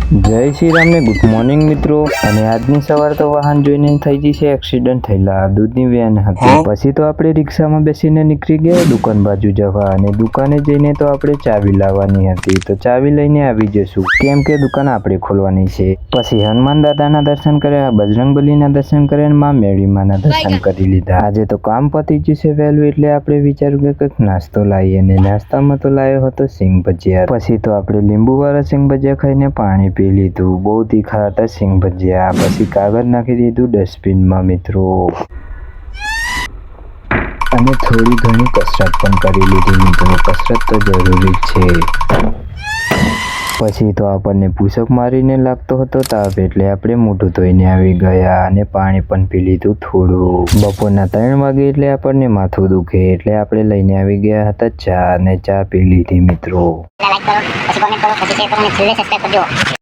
જય શ્રી રામ ને good morning મિત્રો। અને આજની સવાર તો વાહન જોઈને થઈ ગઈ છે એક્સિડન્ટ થયેલા દૂધની વેન હતી। પછી તો આપણે રિક્ષામાં બેસીને નીકળી ગયા દુકાન બાજુ જવા। અને દુકાને જઈને તો આપણે ચાવી લાવવાની હતી, તો ચાવી લઈને આવી જશું કેમ કે દુકાન આપણે ખોલવાની છે। પછી હનુમાન દાદાના દર્શન કર્યા, બજરંગબલીના દર્શન કર્યા અને માં મેળીમાના દર્શન કરી લીધા। આજે તો કામ પતી ગયું છે વહેલું, એટલે આપણે વિચાર્યું કે કંઈક નાસ્તો લાવીએ, અને નાસ્તામાં તો લાવ્યો હતો સિંગ ભજીયા। પછી તો આપણે લીંબુવાળા સિંગ ભજીયા ખાઈને પાણી પી લીધું। બહુ તીખા હતા સિંગ ભજીયા। પછી કાગળ નાખી દીધું ડસ્ટબિનમાં મિત્રો, અને થોડી ઘણી કસરત પણ કરી લીધી મિત્રો। કસરત તો જરૂરી છે। પછી તો આપણને પુશઅપ મારીને લાગતો હતો તાપ, એટલે આપણે મોઢું ધોઈને આવી ગયા અને પાણી પણ પી લીધું થોડું। બપોરના 3 વાગે એટલે આપણને માથું દુખે, એટલે આપણે લઈને આવી ગયા હતા ચા, અને ચા પી લીધી મિત્રો। લાઈક કરો, પછી કોમેન્ટ કરો, પછી શેર કરો અને છેલ્લે સબસ્ક્રાઇબ કરજો।